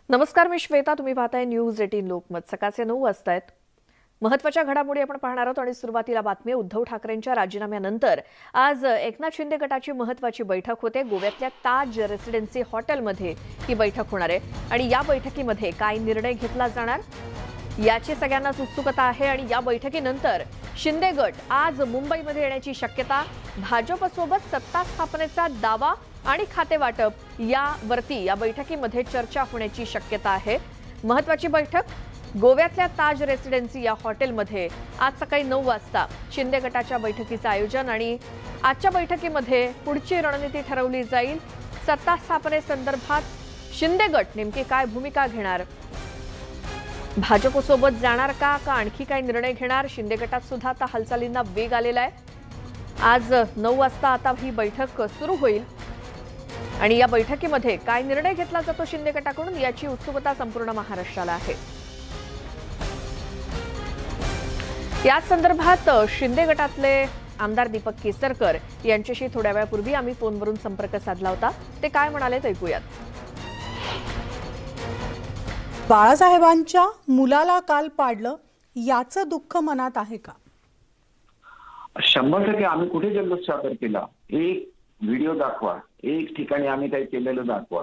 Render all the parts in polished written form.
नमस्कार, मी श्वेता. तुम्ही पाहताय न्यूज 18 लोकमत. सकाळचे 9 वाजता आहेत. महत्त्वाच्या घडामोडी आपण पाहणार आहोत आणि सुरुवातीला बातमी. उद्धव ठाकरेंच्या राजीनाम्यानंतर आज एकनाथ शिंदे गटाची महत्त्वाची बैठक होते. गोव्यातल्या ताज रेसिडेन्सी हॉटेलमध्ये ही बैठक होणार आहे आणि या बैठकीमध्ये काय निर्णय घेतला जाणार याची सगळ्यांनाच उत्सुकता आहे. आणि या बैठकीनंतर शिंदे गट आज मुंबईमध्ये येण्याची शक्यता, भाजपसोबत सत्ता स्थापनेचा दावा आणि खाते वाटप यावरती या बैठकीमध्ये चर्चा होण्याची शक्यता आहे. महत्त्वाची बैठक गोव्यातल्या ताज रेसिडेन्सी या हॉटेलमध्ये आज सकाळी 9 वाजता शिंदे गटाच्या बैठकीचं आयोजन आणि आजच्या बैठकीमध्ये पुढची रणनीती ठरवली जाईल. सत्ता स्थापनेसंदर्भात शिंदे गट नेमकी काय भूमिका घेणार, भाजपसोबत जाणार का आणखी काय निर्णय घेणार, शिंदे गटात सुद्धा आता हालचालींना वेग आलेला आहे. आज 9 वाजता आता ही बैठक सुरू होईल आणि या बैठकीमध्ये काय निर्णय घेतला जातो शिंदे गटाकडून याची उत्सुकता संपूर्ण महाराष्ट्राला आहे. याच संदर्भात शिंदे गटातले आमदार दीपक केसरकर यांच्याशी थोड्या वेळापूर्वी आम्ही फोनवरून संपर्क साधला होता. ते काय म्हणाले ते ऐकूयात. बाळासाहेबांच्या मुलाला काल पाडलं याचं दुःख मनात आहे का? 100% आम्ही कुठे जल्लोष सादर केला? एक व्हिडिओ दाखवा, एक ठिकाणी आम्ही काही केलेलं दाखवा.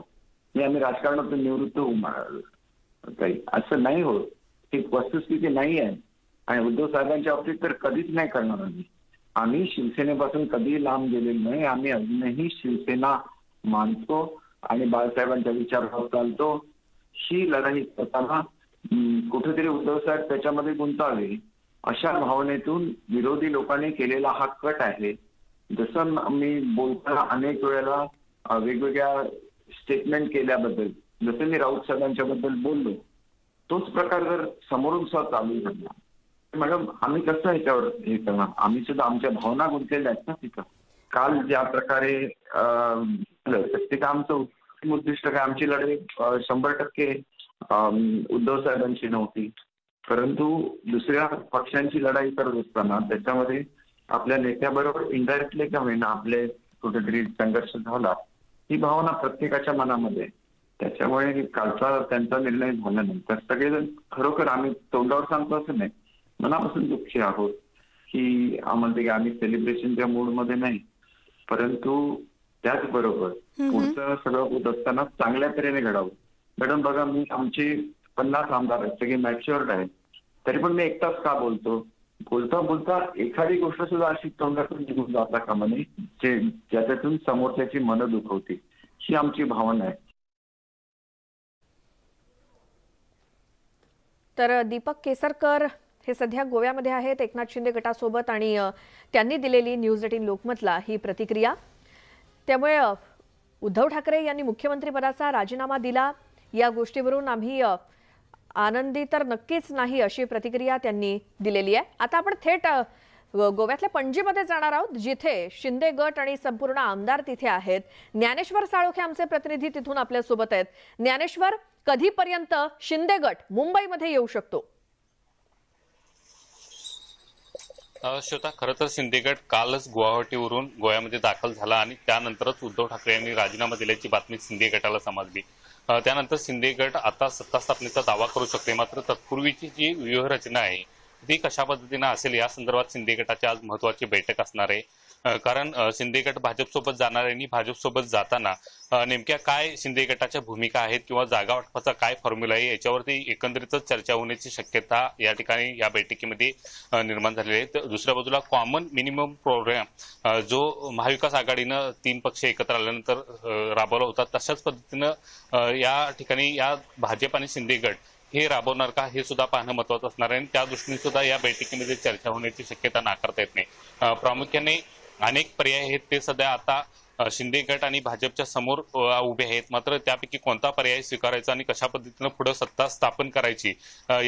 आम्ही राजकारणातून निवृत्त होऊ काही असं नाही होत. ही वस्तुस्थिती नाही आहे आणि उद्धव साहेबांच्या बाबतीत तर कधीच नाही करणार. आम्ही शिवसेनेपासून कधीही लांब गेलेलो नाही. आम्ही अजूनही शिवसेना मानतो आणि बाळासाहेबांच्या विचारावर चालतो. ही लढाई करताना कुठेतरी उद्धव साहेब त्याच्यामध्ये गुंतावले अशा भावनेतून विरोधी लोकांनी केलेला हा कट आहे. जसं मी बोलताना अनेक वेळेला वेगवेगळ्या स्टेटमेंट केल्याबद्दल, जसं मी राऊत साहेबांच्या बद्दल बोललो, तोच प्रकार जर समोरून सुद्धा चालू झाला, मॅडम आम्ही कसं ह्याच्यावर हे करणार? आम्ही सुद्धा आमच्या भावना गुंतलेल्या आहेत ना तिथं. काल ज्या प्रकारे ते आमचं उद्दिष्ट काय, आमची लढाई 100% उद्धव साहेबांची नव्हती, परंतु दुसऱ्या पक्षांची लढाई करत असताना त्याच्यामध्ये आपल्या नेत्याबरोबर इनडायरेक्टली का होईना आपले कुठेतरी संघर्ष झाला. ही भावना प्रत्येकाच्या मनामध्ये. त्याच्यामुळे कालचा त्यांचा निर्णय झाल्यानंतर सगळेजण खरोखर आम्ही तोंडावर सांगतो असं नाही, मनापासून दुःखी आहोत की आम्हाला आम्ही सेलिब्रेशनच्या मूडमध्ये नाही, परंतु त्याचबरोबर पुढचं सगळं होत असताना चांगल्या तऱ्हेने घडावं. मॅडम बघा, मी आमचे 50 आमदार आहेत, सगळे मॅच्युअर्ड आहेत, तरी पण मी एकटाच का बोलतो? बोलता बोलता एखादी गोष्ट सुद्धा अशी तोंडातून निघून जाता कामा नये ज्याच्यातून समोरच्याची मनं दुखवते. ही आमची भावना आहे. तर दीपक केसरकर हे सध्या गोव्यामध्ये आहेत एकनाथ शिंदे गटासोबत आणि त्यांनी दिलेली न्यूज 18 लोकमतला ही प्रतिक्रिया. त्यामुळे उद्धव ठाकरे यांनी मुख्यमंत्रीपदाचा राजीनामा दिला या गोष्टीवरून आम्ही आनंदी तर नक्कीच नाही अशी प्रतिक्रिया त्यांनी दिलेली आहे. आता आपण थेट गोव्यातल्या पणजीमध्ये जाणार आहोत, जिथे शिंदे गट आणि संपूर्ण आमदार तिथे आहेत. ज्ञानेश्वर साळोखे आमचे प्रतिनिधी तिथून आपल्यासोबत आहेत. ज्ञानेश्वर, कधीपर्यंत शिंदे गट मुंबईमध्ये येऊ शकतो? श्रोता, खरं तर शिंदे गट कालच गुवाहाटीवरून गोव्यामध्ये दाखल झाला आणि त्यानंतरच उद्धव ठाकरे यांनी राजीनामा दिल्याची बातमी शिंदे गटाला समजली. त्यानंतर शिंदे गट आता सत्ता स्थापनेचा दावा करू शकते. मात्र तत्पूर्वीची जी व्यूहरचना आहे ती कशा पद्धतीने असेल या संदर्भात शिंदे गटाची आज महत्वाची बैठक असणार आहे. कारण शिंदे गट भाजपसोबत जाणार आहे आणि भाजपसोबत जाताना नेमक्या काय शिंदे गटाच्या भूमिका आहेत किंवा जागा वाटपाचा काय फॉर्म्युला आहे याच्यावरती एकंदरीतच चर्चा होण्याची शक्यता या ठिकाणी या बैठकीमध्ये निर्माण झालेली आहे. तर दुसऱ्या बाजूला कॉमन मिनिमम प्रोग्राम जो महाविकास आघाडीनं 3 पक्ष एकत्र आल्यानंतर राबवला होता, तशाच पद्धतीनं या ठिकाणी या भाजप आणि शिंदे गट हे राबवणार का हे सुद्धा पाहणं महत्वाचं असणार आहे. आणि त्या दृष्टीने सुद्धा या बैठकीमध्ये चर्चा होण्याची शक्यता नाकारता येत नाही. प्रामुख्याने अनेक पर्याय आहेत ते सध्या आता शिंदे गट आणि भाजपच्या समोर उभे आहेत. मात्र त्यापैकी कोणता पर्याय स्वीकारायचा आणि कशा पद्धतीनं पुढे सत्ता स्थापन करायची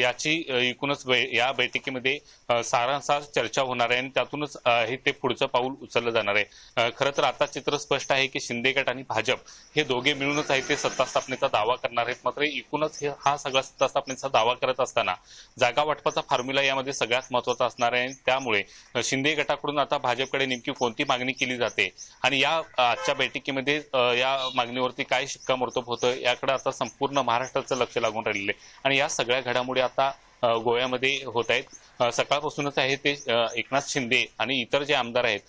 याची एकूणच या बैठकीमध्ये सारांसार चर्चा होणार आहे आणि त्यातूनच हे ते पुढचं पाऊल उचललं जाणार आहे. खरं तर आता चित्र स्पष्ट आहे की शिंदे गट आणि भाजप हे दोघे मिळूनच आहे ते सत्ता स्थापनेचा दावा करणार आहेत. मात्र एकूणच हा सगळा सत्ता स्थापनेचा दावा करत असताना जागा वाटपाचा फॉर्म्युला यामध्ये सगळ्यात महत्वाचा असणार आहे. त्यामुळे शिंदे गटाकडून आता भाजपकडे नेमकी कोणती मागणी केली जाते आणि या आजच्या बैठकीमध्ये या मागणीवरती काय शिक्कामोर्तब होतं याकडे आता संपूर्ण महाराष्ट्राचं लक्ष लागून राहिलेलं आहे आणि या सगळ्या घडामोडी आता गोव्यामध्ये होत आहेत. सकाळपासूनच आहे ते एकनाथ शिंदे आणि इतर जे आमदार आहेत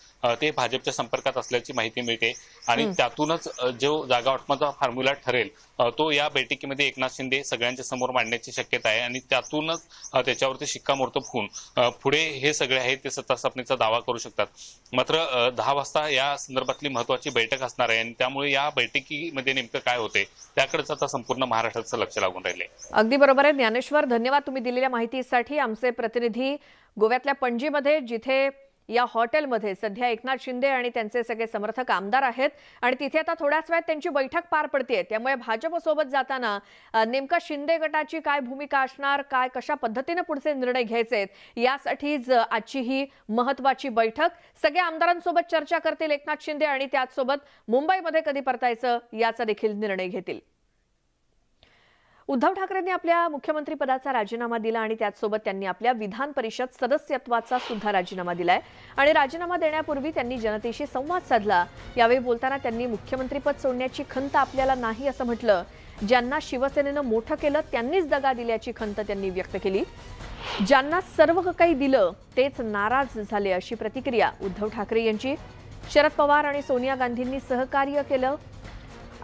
ते भाजपच्या संपर्कात असल्याची माहिती मिळते आणि त्यातूनच जो जागा वाटपाचा फॉर्म्युला ठरेल तो या बैठकीमध्ये एकनाथ शिंदे सगळ्यांच्या समोर मांडण्याची शक्यता आहे आणि त्यातूनच त्याच्यावरती शिक्कामोर्तब होऊन पुढे हे सगळे आहेत ते सत्ता स्थापनेचा दावा करू शकतात. मात्र 10 वाजता या संदर्भातली महत्वाची बैठक असणार आहे आणि त्यामुळे या बैठकीमध्ये नेमकं काय होते त्याकडेच आता संपूर्ण महाराष्ट्राचं लक्ष लागून राहिले. अगदी बरोबर आहे ज्ञानेश्वर, धन्यवाद तुम्ही दिलेल्या माहितीसाठी. आमचे प्रतिनिधी गोव्यातल्या पणजीमध्ये जिथे या हॉटेलमध्ये सध्या एकनाथ शिंदे आणि त्यांचे सगळे समर्थक आमदार आहेत आणि तिथे आता थोड्याच वेळात त्यांची बैठक पार पडते. त्यामुळे भाजपसोबत जाताना नेमका शिंदे गटाची काय भूमिका असणार, काय कशा पद्धतीने पुढचे निर्णय घ्यायचे यासाठीच आजची ही महत्वाची बैठक. सगळ्या आमदारांसोबत चर्चा करतील एकनाथ शिंदे आणि त्याचसोबत मुंबईमध्ये कधी परतायचं याचा देखील निर्णय घेतील. उद्धव ठाकरेंनी आपल्या मुख्यमंत्री पदाचा राजीनामा दिला आणि त्याचसोबत त्यांनी आपल्या विधान परिषद सदस्यत्वाचा सुद्धा राजीनामा दिलाय आणि राजीनामा देण्यापूर्वी त्यांनी जनतेशी संवाद साधला. यावेळी बोलताना त्यांनी मुख्यमंत्रीपद सोडण्याची खंत आपल्याला नाही असं म्हटलं. ज्यांना शिवसेनेनं मोठं केलं त्यांनीच दगा दिल्याची खंत त्यांनी व्यक्त केली. ज्यांना सर्व काही दिलं तेच नाराज झाले अशी प्रतिक्रिया उद्धव ठाकरे यांची. शरद पवार आणि सोनिया गांधींनी सहकार्य केलं.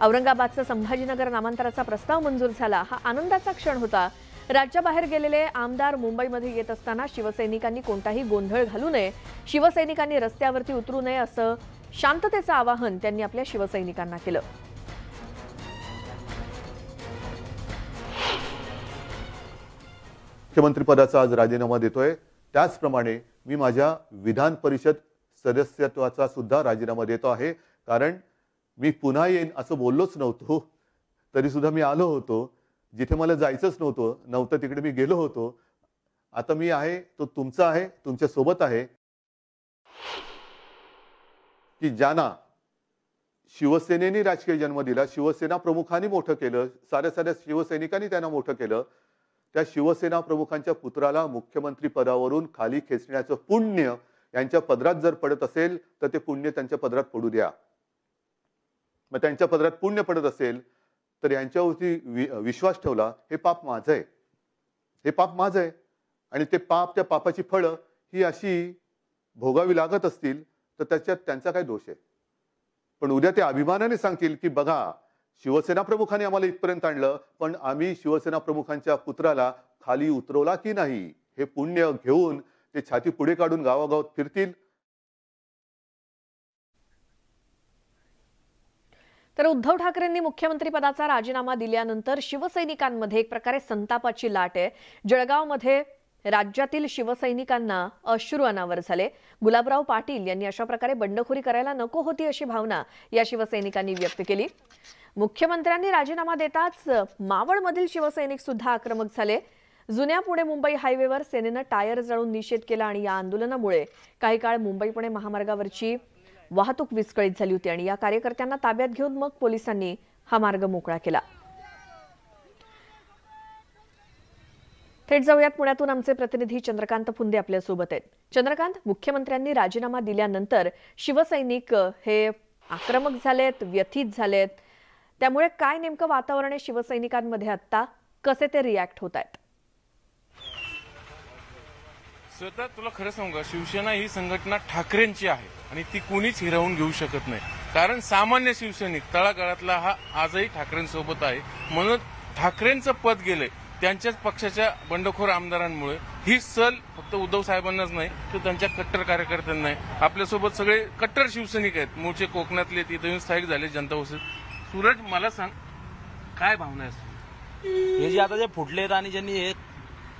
औरंगाबादचा संभाजीनगर नामांतराचा प्रस्ताव मंजूर झाला. हा आनंदाचा क्षण होता. राज्याबाहेर गेलेले आमदार मुंबईमध्ये येत असताना शिवसैनिकांनी कोणताही गोंधळ घालू नये, शिवसैनिकांनी रस्त्यावरती उतरू नये असं शांततेचं आवाहन त्यांनी आपल्या शिवसैनिकांना केलं. मुख्यमंत्रीपदाचा आज राजीनामा देतोय. त्याचप्रमाणे मी माझ्या विधान परिषद सदस्यत्वाचा सुद्धा राजीनामा देतो आहे. कारण मी पुन्हा येईन असं बोललोच नव्हतो, तरी सुद्धा मी आलो होतो. जिथे मला जायचंच नव्हतं तिकडे मी गेलो होतो. आता मी आहे तो तुमचा आहे, तुमच्या सोबत आहे. की ज्यांना शिवसेनेने राजकीय जन्म दिला, शिवसेना प्रमुखांनी मोठं केलं, साऱ्या शिवसैनिकांनी त्यांना मोठं केलं, त्या शिवसेना प्रमुखांच्या पुत्राला मुख्यमंत्री पदावरून खाली खेचण्याचं पुण्य यांच्या पदरात जर पडत असेल तर ते पुण्य त्यांच्या पदरात पडू द्या. मग त्यांच्या पदरात पुण्य पडत असेल तर यांच्यावरती विश्वास ठेवला हे पाप माझं आहे, हे पाप माझं आहे. आणि ते पाप, त्या पापाची फळं ही अशी भोगावी लागत असतील तर त्याच्यात त्यांचा काय दोष आहे. पण उद्या ते अभिमानाने सांगतील की बघा शिवसेना प्रमुखांनी आम्हाला इथपर्यंत आणलं, पण आम्ही शिवसेना प्रमुखांच्या पुत्राला खाली उतरवला की नाही, हे पुण्य घेऊन ते छाती पुढे काढून गावागावात फिरतील. तर उद्धव ठाकरेंनी मुख्यमंत्री पदाचा राजीनामा दिल्यानंतर शिवसैनिकांमध्ये एक प्रकारे संतापाची लाट आहे. जळगावमध्ये राज्यातील शिवसैनिकांना अश्रू अनावर झाले. गुलाबराव पाटील यांनी अशा प्रकारे बंडखोरी करायला नको होती अशी भावना या शिवसैनिकांनी व्यक्त केली. मुख्यमंत्र्यांनी राजीनामा देताच मावळमधील शिवसैनिक सुद्धा आक्रमक झाले. जुन्या पुणे मुंबई हायवेवर सेनेनं टायर जाळून निषेध केला आणि या आंदोलनामुळे काही काळ मुंबई पुणे महामार्गावरची वाहतूक विस्कळीत झाली होती आणि या कार्यकर्त्यांना ताब्यात घेऊन मग पोलिसांनी हा मार्ग मोकळा केला. थेट जाऊयात पुण्यातून आमचे प्रतिनिधी चंद्रकांत फुंदे आपल्या सोबत आहेत. चंद्रकांत, मुख्यमंत्र्यांनी राजीनामा दिल्यानंतर शिवसैनिक हे आक्रमक झालेत, व्यथित झालेत, त्यामुळे काय नेमकं वातावरण आहे शिवसैनिकांमध्ये आता, कसे ते रिॲक्ट होत आहेत? स्वतः तुला खरं सांगू, शिवसेना ही संघटना ठाकरेंची आहे आणि ती कोणीच हिरावून घेऊ शकत नाही. कारण सामान्य शिवसैनिक तळागाळातला हा आजही ठाकरेंसोबत आहे. म्हणून ठाकरेंचं पद गेलंय त्यांच्याच पक्षाच्या बंडखोर आमदारांमुळे. ही सल फक्त उद्धव साहेबांनाच नाही तर त्यांच्या कट्टर कार्यकर्त्यांना नाही. आपल्यासोबत सगळे कट्टर शिवसैनिक आहेत, मूळचे कोकणातले, तिथे येऊन स्थायिक झाले जनता वसत. सूरज, मला सांग काय भावना आहे? हे जे आता जे फुटलेत आणि ज्यांनी एक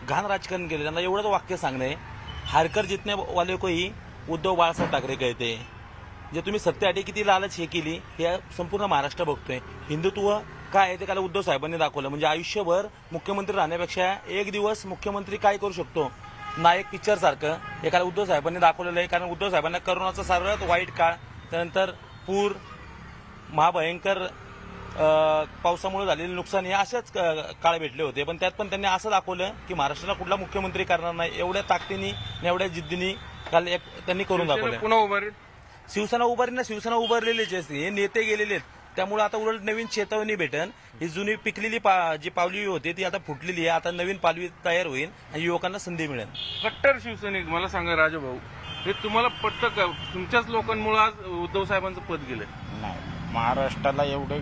घाण राजकारण केले त्यांना एवढंच वाक्य सांगणे, हारकर जितने वाले को ही उद्धव बाळासाहेब ठाकरे कहते. जे तुम्ही सत्तेसाठी किती लालच हे केली हे संपूर्ण महाराष्ट्र बघतोय. हिंदुत्व काय आहे ते काल उद्धव साहेबांनी दाखवलं. म्हणजे आयुष्यभर मुख्यमंत्री राहण्यापेक्षा एक दिवस मुख्यमंत्री काय करू शकतो नायक पिक्चर सारखं हे काल उद्धव साहेबांनी दाखवलेलं आहे. कारण उद्धव साहेबांना करोनाचा सर्वात वाईट काळ, त्यानंतर पूर, महाभयंकर पावसामुळे झालेले नुकसान हे असेच काळ भेटले होते. पण त्यात पण त्यांनी असं दाखवलं की महाराष्ट्राला कुठला मुख्यमंत्री करणार नाही. एवढ्या ताकदीने एवढ्या जिद्दीने काल त्यांनी करून दाखवलं. पुन्हा उभारेल शिवसेना उभारी ना शिवसेना उभारलेलीच असते, हे नेते गेलेले आहेत. त्यामुळे आता उलट नवीन चेतावणी भेटन. ही जुनी पिकलेली जी पावली होती ती आता फुटलेली आहे. आता नवीन पालवी तयार होईल आणि युवकांना संधी मिळेल. कट्टर शिवसैनिक, मला सांगा राजाभाऊ, हे तुम्हाला पटतं का? तुमच्याच लोकांमुळे आज उद्धव साहेबांचं पद गेलंय. नाही, महाराष्ट्राला एवढे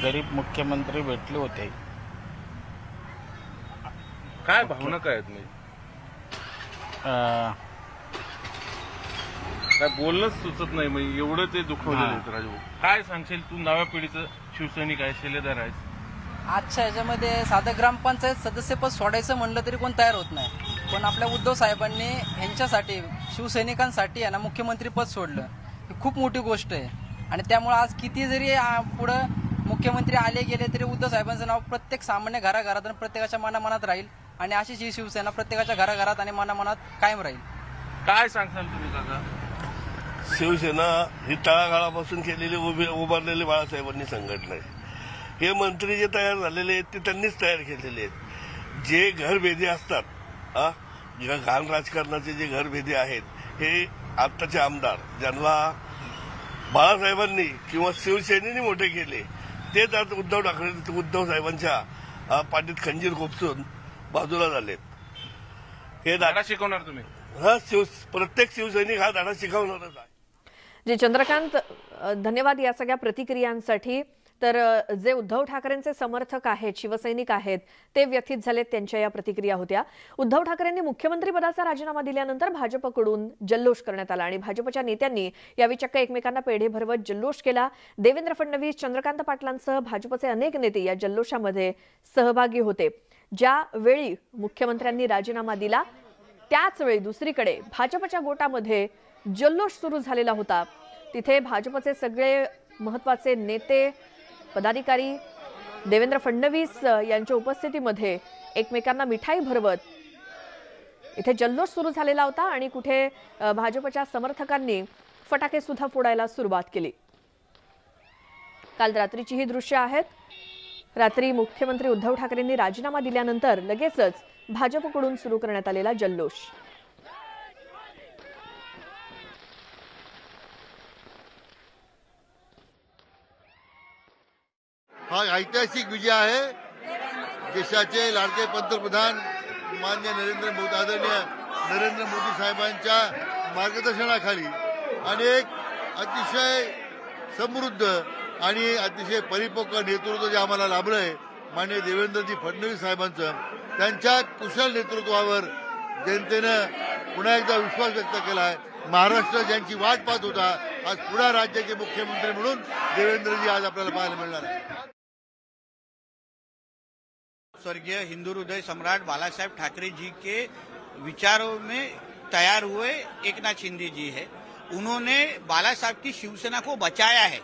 गरीब मुख्यमंत्री भेटले होते. काय भावना काय आहेत? म्हणजे काय बोलणंच सुचत नाही. म्हणजे एवढं ते दुखवलेलं आहे. राजभाऊ, काय सांगशील? तू नव्या पिढीचं शिवसैनिक आहे, शिलेदार आहेस. आजच्या ह्याच्यामध्ये साधं ग्रामपंचायत सदस्यपद सोडायचं म्हणलं तरी कोण तयार होत नाही. पण आपल्या उद्धव साहेबांनी यांच्यासाठी, शिवसैनिकांसाठी आहे ना, मुख्यमंत्रीपद सोडलं. ही खूप मोठी गोष्ट आहे. आणि त्यामुळे आज किती जरी पुढं मुख्यमंत्री आले गेले तरी उद्धव साहेबांचं नाव प्रत्येक सामान्य घराघरात आणि प्रत्येकाच्या मनामनात राहील. आणि अशीच ही शिवसेना प्रत्येकाच्या घराघरात आणि मनामनात कायम राहील. काय सांगसाल तुम्ही काका? शिवसेना ही तळागाळापासून केलेली उभारलेली बाळासाहेबांनी संघटना आहे. हे मंत्री जे तयार झालेले आहेत ते त्यांनीच तयार केलेले आहेत. जे घरभेदी असतात, घाण राजकारणाचे जे घरभेदी आहेत, हे आत्ताचे आमदार ज्यांना बाळासाहेबांनी किंवा शिवसेनेने मोठे केले, तेच आज उद्धव साहेबांच्या पाठीत खंजीर खोपसून बाजूला झालेत. हे धडा शिकवणार तुम्ही? प्रत्येक शिवसैनिक हा धडा शिकवणारच आहे. जे चंद्रकांत, धन्यवाद या सगळ्या प्रतिक्रियांसाठी. तर जे उद्धव ठाकरेंचे समर्थक आहेत, शिवसैनिक आहेत, ते व्यथित झालेत. त्यांच्या या प्रतिक्रिया होत्या. उद्धव ठाकरेंनी मुख्यमंत्रीपदाचा राजीनामा दिल्यानंतर भाजपकडून जल्लोष करण्यात आला आणि भाजपच्या नेत्यांनी यावेळी चक्क एकमेकांना पेढे भरवत जल्लोष केला. देवेंद्र फडणवीस, चंद्रकांत पाटलांसह भाजपचे अनेक नेते या जल्लोषामध्ये सहभागी होते. ज्यावेळी मुख्यमंत्र्यांनी राजीनामा दिला त्याच वेळी दुसरीकडे भाजपच्या गोटामध्ये जल्लोष सुरू झालेला होता. तिथे भाजपचे सगळे महत्त्वाचे नेते, पदाधिकारी देवेंद्र फडणवीस यांच्या उपस्थितीमध्ये एकमेकांना मिठाई भरवत इथे जल्लोष सुरू झालेला होता आणि कुठे भाजपच्या समर्थकांनी फटाके सुद्धा फोडायला सुरुवात केली. काल रात्रीची ही दृश्य आहेत. रात्री मुख्यमंत्री उद्धव ठाकरेंनी राजीनामा दिल्यानंतर लगेचच भाजपकडून सुरू करण्यात आलेला जल्लोष. हा ऐतिहासिक विजय आहे. देशाचे लाडके पंतप्रधान माननीय आदरणीय नरेंद्र मोदी साहेबांच्या मार्गदर्शनाखाली आणि एक अतिशय समृद्ध आणि अतिशय परिपक्व नेतृत्व जे आम्हाला लाभलंय माननीय देवेंद्रजी फडणवीस साहेबांचं, त्यांच्या कुशल नेतृत्वावर जनतेनं पुन्हा एकदा विश्वास व्यक्त केला आहे. महाराष्ट्र ज्यांची वाट पाहत होता, आज पुन्हा राज्याचे मुख्यमंत्री म्हणून देवेंद्रजी आज आपल्याला पाहायला मिळणार आहे. स्वर्गीय हिंदू हृदय सम्राट बाला साहेब ठाकरे जी के विचारों में तैयार हुए एक नाथ शिंदे जी है. उन्होंने बाला साहब की शिवसेना को बचाया है.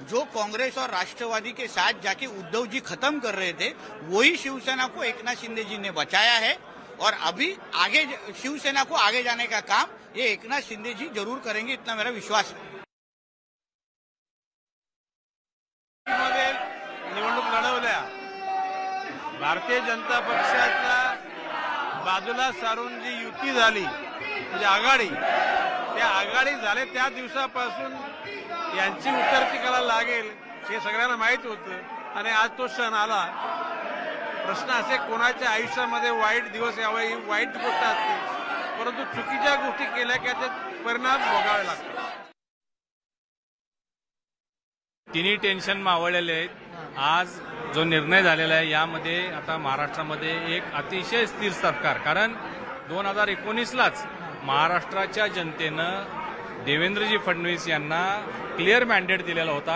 जो कांग्रेस और राष्ट्रवादी के साथ जाके उद्धव जी खत्म कर रहे थे, वही शिवसेना को एक नाथ शिंदे जी ने बचाया है. और अभी आगे शिवसेना को आगे जाने का काम ये एक नाथ शिंदे जी जरूर करेंगे, इतना मेरा विश्वास है. निवडणूक लढवल्या, भारतीय जनता पक्षाच्या बाजूला सारून जी युती झाली म्हणजे आघाडी, त्या आघाडी झाले त्या दिवसापासून यांची उतरती कला लागेल हे सगळ्यांना माहित होतं आणि आज तो क्षण आला. प्रश्न असे, कोणाच्या आयुष्यामध्ये वाईट दिवस यावे ही वाईट गोष्ट असते, परंतु चुकीच्या गोष्टी केल्या की त्याचे परिणाम भोगावे लागतात. तिन्ही टेन्शन मावळलेले आहेत. आज जो निर्णय झालेला आहे यामध्ये आता महाराष्ट्रामध्ये एक अतिशय स्थिर सरकार, कारण 2019लाच महाराष्ट्राच्या जनतेनं देवेंद्रजी फडणवीस यांना क्लिअर मॅन्डेट दिलेला होता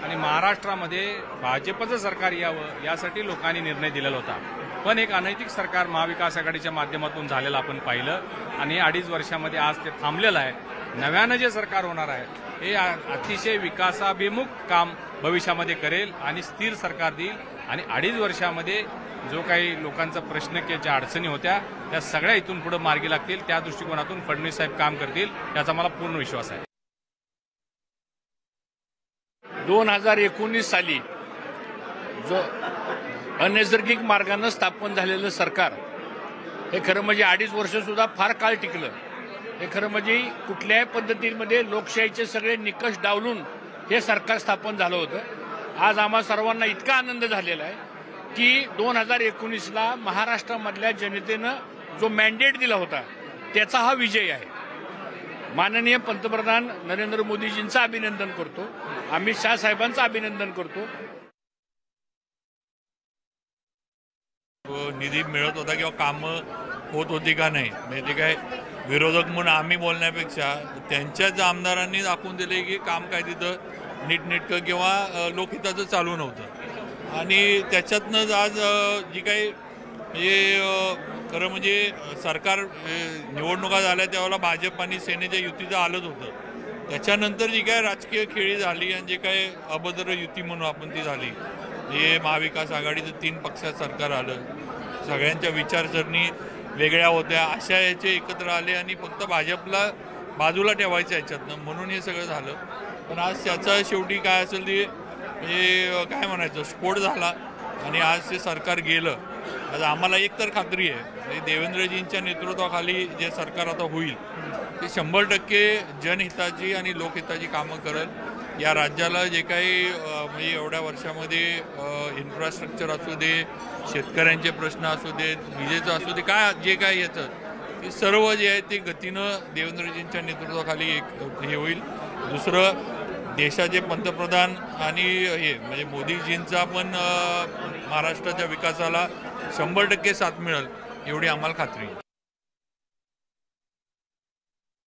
आणि महाराष्ट्रामध्ये भाजपचं सरकार यावं यासाठी लोकांनी निर्णय दिलेला होता. पण एक अनैतिक सरकार महाविकास आघाडीच्या माध्यमातून झालेलं आपण पाहिलं आणि 2.5 वर्षामध्ये आज ते थांबलेलं आहे. नव्यानं जे सरकार होणार आहे हे अतिशय विकासाभिमुख काम भविष्यामध्ये करेल आणि स्थिर सरकार देईल आणि 2.5 वर्षामध्ये जो काही लोकांचा प्रश्न किंवा ज्या अडचणी होत्या त्या सगळ्या इथून पुढे मार्गी लागतील. त्या दृष्टिकोनातून फडणवीस साहेब काम करतील याचा मला पूर्ण विश्वास आहे. 2019 साली जो अनैसर्गिक मार्गानं स्थापन झालेलं सरकार हे खरं म्हणजे 2.5 वर्ष सुद्धा फार काळ टिकलं. हे खरं म्हणजे कुठल्याही पद्धतीमध्ये लोकशाहीचे सगळे निकष डावलून हे सरकार स्थापन झालं होतं। आज आम्हा सर्वांना इतका आनंद झालेला आहे की 2019ला महाराष्ट्रामधल्या जनतेनं जो मॅन्डेट दिला होता त्याचा हा विजय आहे। माननीय पंतप्रधान नरेंद्र मोदीजींचं अभिनंदन करतो, अमित शाह साहेबांचं अभिनंदन करतो। निधी मिळत होता किंवा कामं होत होती का नाही, म्हणजे ते काय विरोधक म्हणून आम्ही बोलण्यापेक्षा त्यांच्याच आमदारांनी दाखवून दिले की काम काय तिथं नीटनेटकं किंवा लोकहिताचं चालू नव्हतं। आणि त्याच्यातनंच आज जी काही खरं म्हणजे सरकार निवडणुका झाल्या त्यावेळेला भाजप आणि सेनेच्या युतीचं आलंच होतं। त्याच्यानंतर जी काय राजकीय खेळी झाली आणि जे काय अभद्र युती म्हणून आपण ती झाली, हे महाविकास आघाडीचं 3 पक्षात सरकार आलं, सगळ्यांच्या विचारसरणी वेगळ्या होत्या, अशा याचे एकत्र आले आणि फक्त भाजपला बाजूला ठेवायचं याच्यातनं, म्हणून हे सगळं झालं। पण आज त्याचा शेवटी काय असेल ते हे काय म्हणायचं स्फोट झाला आणि आज ते सरकार गेलं। आज आम्हाला एक तर खात्री आहे देवेंद्रजींच्या नेतृत्वाखाली जे सरकार आता होईल ते 100% जनहिताची आणि लोकहिताची कामं करेल। या राज्याला जे काही म्हणजे एवढ्या वर्षामध्ये इन्फ्रास्ट्रक्चर असू दे, शेतकऱ्यांचे प्रश्न असू देत, विजेचं असू दे, काय जे काय याचं ते सर्व जे आहे ते गतीनं देवेंद्रजींच्या नेतृत्वाखाली एक हे होईल। दुसरं देशाचे पंतप्रधान आणि हे म्हणजे मोदीजींचा पण महाराष्ट्राच्या विकासाला 100% साथ मिळेल एवढी आम्हाला खात्री आहे।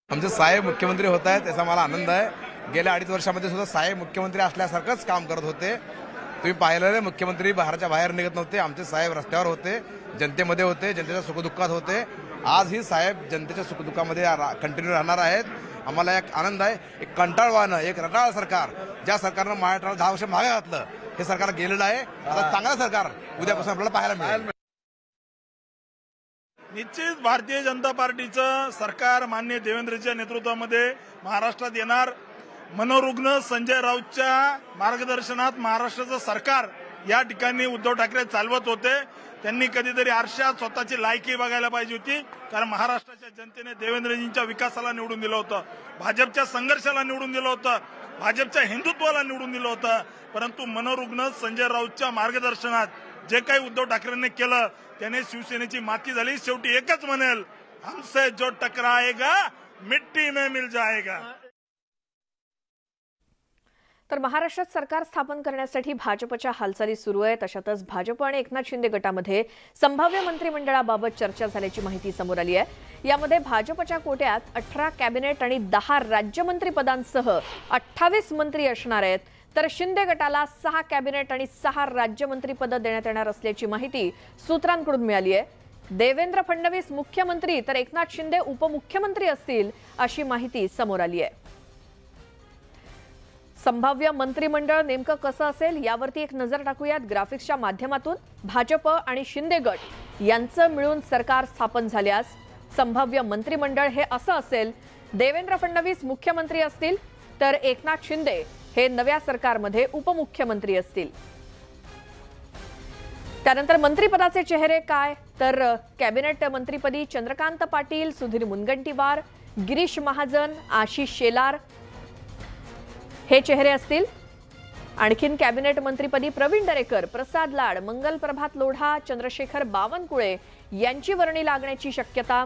आमचे साहेब मुख्यमंत्री होत आहेत त्याचा मला आनंद आहे। गेल्या 2.5 वर्षामध्ये सुद्धा साहेब मुख्यमंत्री असल्यासारखंच काम करत होते। तुम्ही पाहिलेलं मुख्यमंत्री बाहेर निघत नव्हते, आमचे साहेब रस्त्यावर होते, जनतेमध्ये होते, जनतेच्या सुखदुःखात होते। आज ही साहेब जनतेच्या सुखदुःखामध्ये कंटिन्यू राहणार आहेत। आम्हाला एक आनंद आहे। एक कंटाळवाणं एक रटाळ सरकार, ज्या सरकारनं महाराष्ट्राला 10 वर्ष मागे घातलं, हे सरकार गेलेलं आहे। आता चांगलं सरकार उद्यापासून आपल्याला पाहायला मिळेल। निश्चित भारतीय जनता पार्टीचं सरकार माननीय देवेंद्रजीच्या नेतृत्वामध्ये महाराष्ट्रात येणार। मनोरुग्ण संजय राऊतच्या मार्गदर्शनात महाराष्ट्राचं सरकार या ठिकाणी उद्धव ठाकरे चालवत होते। त्यांनी कधीतरी आरशात स्वतःची लायकी बघायला पाहिजे होती, कारण महाराष्ट्राच्या जनतेने देवेंद्रजींच्या विकासाला निवडून दिलं होतं, भाजपच्या संघर्षाला निवडून दिलं होतं, भाजपच्या हिंदुत्वाला निवडून दिलं होतं। परंतु मनोरुग्ण संजय राऊतच्या मार्गदर्शनात जे काही उद्धव ठाकरेंनी केलं त्याने शिवसेनेची माती झाली। शेवटी एकच म्हणेल, हमसे जो टकराएगा मिट्टी में मिल जाएगा। तर महाराष्ट्रात सरकार स्थापन करण्यासाठी भाजपच्या हालचाली सुरू आहेत। अशातच भाजप आणि एकनाथ शिंदे गटामध्ये संभाव्य मंत्रिमंडळाबाबत चर्चा झाल्याची माहिती समोर आली आहे। यामध्ये भाजपच्या कोट्यात 18 कॅबिनेट आणि 10 राज्यमंत्री पदांसह 28 मंत्री असणार आहेत, तर शिंदे गटाला 6 कॅबिनेट आणि 6 राज्यमंत्री पद देण्यात येणार असल्याची माहिती सूत्रांकडून मिळाली आहे। देवेंद्र फडणवीस मुख्यमंत्री तर एकनाथ शिंदे उपमुख्यमंत्री असतील अशी माहिती समोर आली आहे। संभाव्य मंत्रिमंडळ नेमकं कसं असेल यावरती एक नजर टाकूयात ग्राफिक्सच्या माध्यमातून। भाजप आणि शिंदे गट यांचं मिळून सरकार स्थापन झाल्यास संभाव्य मंत्रिमंडळ हे असं असेल, देवेंद्र फडणवीस मुख्यमंत्री असतील तर एकनाथ शिंदे हे नव्या सरकारमध्ये उपमुख्यमंत्री असतील। त्यानंतर मंत्रिपदाचे चेहरे काय, तर कॅबिनेट मंत्रिपदी चंद्रकांत पाटील, सुधीर मुनगंटीवार, गिरीश महाजन, आशिष शेलार हे चेहरे असतील। आणखीन कॅबिनेट मंत्रिपदी प्रवीण दरेकर, प्रसाद लाड, मंगल प्रभात लोढा, चंद्रशेखर बावनकुळे यांची वर्णी लागण्याची शक्यता।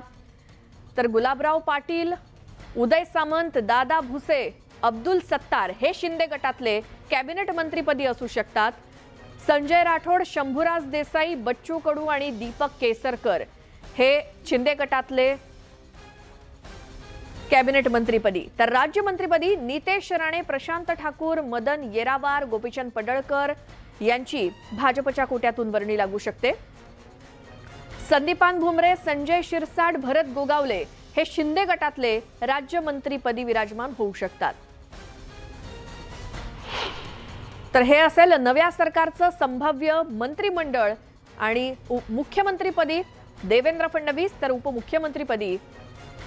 तर गुलाबराव पाटील, उदय सामंत, दादा भुसे, अब्दुल सत्तार हे शिंदे गटातले कॅबिनेट मंत्रिपदी असू शकतात। संजय राठोड, शंभूराज देसाई, बच्चू कडू आणि दीपक केसरकर हे शिंदे गटातले कॅबिनेट मंत्रिपदी। तर राज्यमंत्रीपदी नितेश राणे, प्रशांत ठाकूर, मदन येरावार, गोपीचंद पडळकर यांची भाजपच्या कोट्यातून वर्णी लागू शकते। संदीपान भुमरे, संजय शिरसाट, भरत गोगावले हे शिंदे गटातले राज्यमंत्रीपदी विराजमान होऊ शकतात। तर हे असेल नव्या सरकारचं संभाव्य मंत्रिमंडळ। आणि मुख्यमंत्रीपदी देवेंद्र फडणवीस तर उपमुख्यमंत्रीपदी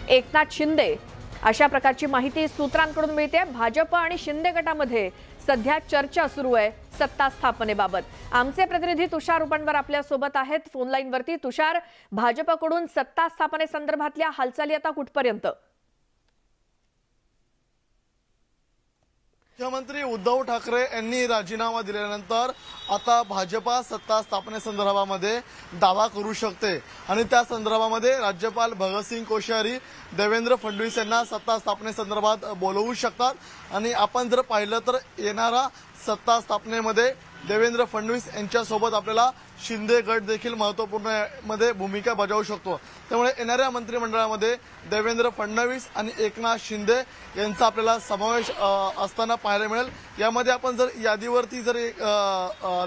एकनाथ शिंदे अशा प्रकारची माहिती सूत्रांकडून मिळते। भाजप आणि शिंदे गटामध्ये सध्या चर्चा सुरू आहे सत्ता स्थापनेबाबत। आमचे प्रतिनिधी तुषार उपनवर आपल्या सोबत आहेत फोन लाईनवरती। तुषार, भाजपकडून सत्ता स्थापनेसंदर्भातल्या हालचाली आता कुठपर्यंत? मुख्यमंत्री उद्धव ठाकरे यांनी राजीनामा दिल्यानंतर आता भाजपा सत्ता स्थापनेसंदर्भामध्ये दावा करू शकते आणि त्या संदर्भामध्ये राज्यपाल भगतसिंग कोश्यारी देवेंद्र फडणवीस यांना सत्ता स्थापनेसंदर्भात बोलवू शकतात आणि आपण जर पाहिलं तर येणारा सत्ता स्थापनेमध्ये देवेंद्र फडणवीस यांच्यासोबत आपल्याला शिंदे गट देखील महत्त्वपूर्ण मध्ये भूमिका बजावू शकतो। त्यामुळे येणाऱ्या मंत्रिमंडळामध्ये देवेंद्र फडणवीस आणि एकनाथ शिंदे यांचा आपल्याला समावेश असताना पाहायला मिळेल। यामध्ये आपण जर यादीवरती जर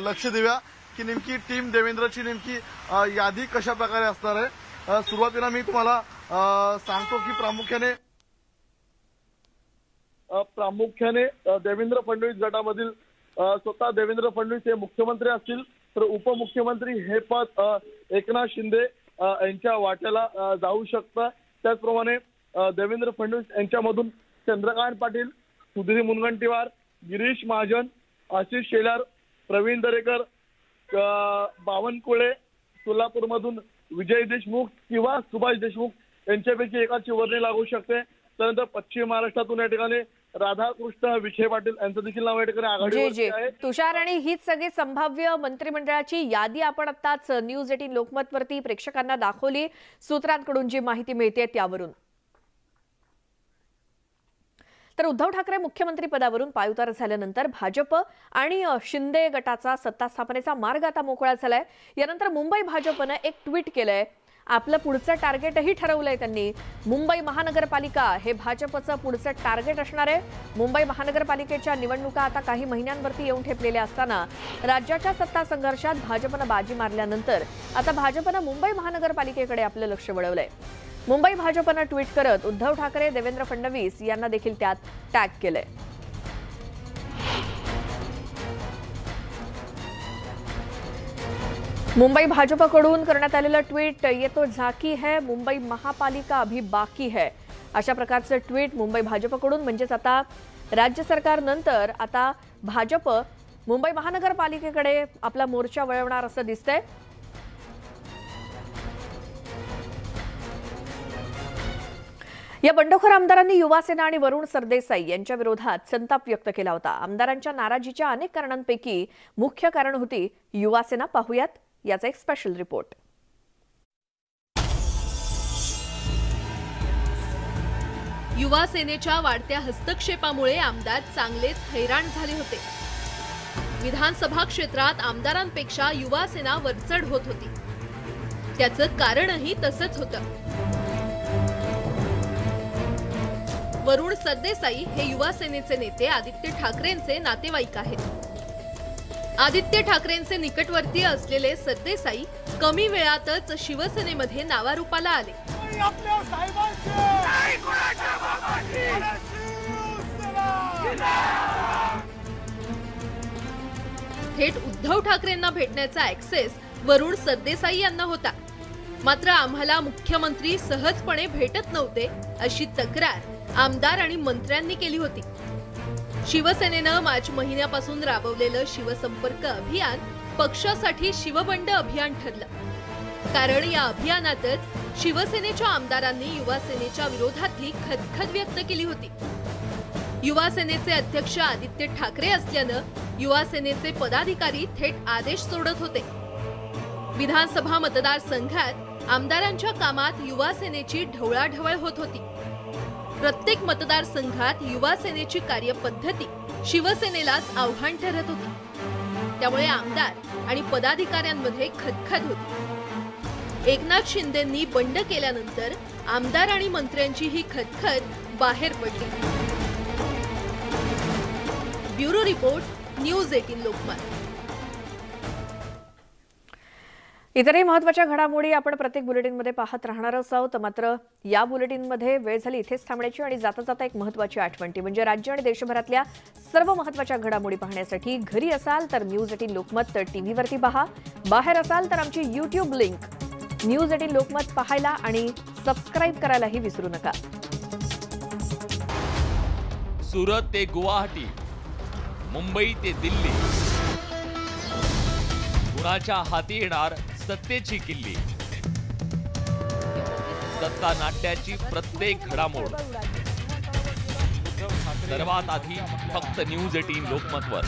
लक्ष देऊया की नेमकी टीम देवेंद्रची नेमकी यादी कशा प्रकारे असणार आहे। सुरुवातीला मी तुम्हाला सांगतो की प्रामुख्याने देवेंद्र फडणवीस गटामधील स्वतः देवेंद्र फडणवीस हे मुख्यमंत्री असतील तर उपमुख्यमंत्री हे पद एकनाथ शिंदे यांच्या वाट्याला जाऊ शकतं। त्याचप्रमाणे देवेंद्र फडणवीस यांच्यामधून चंद्रकांत पाटील, सुधीर मुनगंटीवार, गिरीश महाजन, आशिष शेलार, प्रवीण दरेकर, बावनकुळे, सोलापूरमधून विजय देशमुख किंवा सुभाष देशमुख यांच्यापैकी एकाची वर्णी लागू शकते। त्यानंतर पश्चिम महाराष्ट्रातून या ठिकाणी राधाकृष्ण विखे पाटील यांचं देखील नाव या ठिकाणी आघाडीवर आहे। तुषार, आणि हीच सगळी संभाव्य मंत्रिमंडळाची यादी आपण आताच न्यूज 18 लोकमत वरती प्रेक्षकांना दाखवली। सूत्रांकडून जी माहिती मिळते त्यावरून तर उद्धव ठाकरे मुख्यमंत्री पदावरून पायउतार झाल्यानंतर भाजप आणि शिंदे गटाचा सत्ता स्थापनेचा मार्ग आता मोकळा झालाय। यानंतर मुंबई भाजपने एक ट्विट केलंय। आपलं पुढचं टार्गेटही ठरवलंय त्यांनी। मुंबई महानगरपालिका हे भाजपचं पुढचं टार्गेट असणार आहे। मुंबई महानगरपालिकेच्या निवडणुका आता काही महिन्यांवरती येऊन ठेपलेल्या असताना राज्याच्या सत्ता संघर्षात भाजपनं बाजी मारल्यानंतर आता भाजपनं मुंबई महानगरपालिकेकडे आपलं लक्ष वळवलंय। मुंबई भाजपनं ट्विट करत उद्धव ठाकरे, देवेंद्र फडणवीस यांना देखील त्यात टॅग केलंय। मुंबई भाजपकडून करण्यात आलेलं ट्विट, ये तो झाकी है, मुंबई महापालिका अभी बाकी है, अशा प्रकारचं ट्विट मुंबई भाजपकडून। म्हणजेच आता राज्य सरकारनंतर आता भाजप मुंबई महानगरपालिकेकडे आपला मोर्चा वळवणार असं दिसतंय। या बंडखोर आमदारांनी युवासेना आणि वरुण सरदेसाई यांच्या विरोधात संताप व्यक्त केला होता। आमदारांच्या नाराजीच्या अनेक कारणांपैकी मुख्य कारण होती युवासेना। पाहूयात याचा एक स्पेशल रिपोर्ट। युवा सेनेच्या वाढत्या हस्तक्षेपामुळे आमदार चांगलेच हैराण झाले होते। विधानसभा क्षेत्रात आमदारांपेक्षा युवा सेना वरचढ होत होती। त्याचं कारणही तसंच होतं। वरुण सरदेसाई हे युवा सेनेचे नेते आदित्य ठाकरेंचे नातेवाईक आहेत। आदित्य ठाकरेंचे निकटवर्तीय असलेले सरदेसाई कमी वेळातच शिवसेनेमध्ये नावारूपाला आले। थेट उद्धव ठाकरेंना भेटण्याचा ऍक्सेस वरुण सरदेसाई यांना होता। मात्र आम्हाला मुख्यमंत्री सहजपणे भेटत नव्हते अशी तक्रार आमदार आणि मंत्र्यांनी केली होती। शिवसेनेनं मार्च महिन्यापासून राबवलेलं शिवसंपर्क अभियान पक्षासाठी शिवबंड अभियान ठरलं। कारण या अभियानातच शिवसेनेच्या आमदारांनी युवा सेनेच्या विरोधातली खदखद व्यक्त केली होती। युवा सेनेचे अध्यक्ष आदित्य ठाकरे असल्यानं युवा सेनेचे पदाधिकारी थेट आदेश सोडत होते। विधानसभा मतदारसंघात आमदारांच्या कामात युवा सेनेची ढवळाढवळ होत होती। प्रत्येक मतदारसंघात युवा सेनेची कार्यपद्धती शिवसेनेलाच आव्हान ठरत होती। त्यामुळे आमदार आणि पदाधिकाऱ्यांमध्ये खदखद होती। एकनाथ शिंदेंनी बंड केल्यानंतर आमदार आणि मंत्र्यांची ही खदखद बाहेर पडली। Bureau report, news 18 Lokmat. इतरही महत्त्वाच्या घडामोडी आपण प्रत्येक बुलेटिनमध्ये पाहत राहणार आहोत। मात्र या बुलेटिनमध्ये वेळ झाली इथेच थांबण्याची आणि जाता जाता एक महत्त्वाची आठवण ती म्हणजे राज्य आणि देशभरातल्या सर्व महत्त्वाच्या घडामोडी पाहण्यासाठी घरी असाल तर न्यूज 18 लोकमत टीव्हीवरती पहा, बाहेर असाल तर आमची YouTube लिंक न्यूज 18 लोकमत पाहायला आणि सबस्क्राइब करायलाही विसरू नका। सुरत ते गुवाहाटी, मुंबई ते दिल्ली, कुणाच्या हाती येणार सत्तेची किल्ली। सत्ता नाट्याची प्रत्येक घडामोड सर्वात आधी फक्त न्यूज 18 लोकमतवर.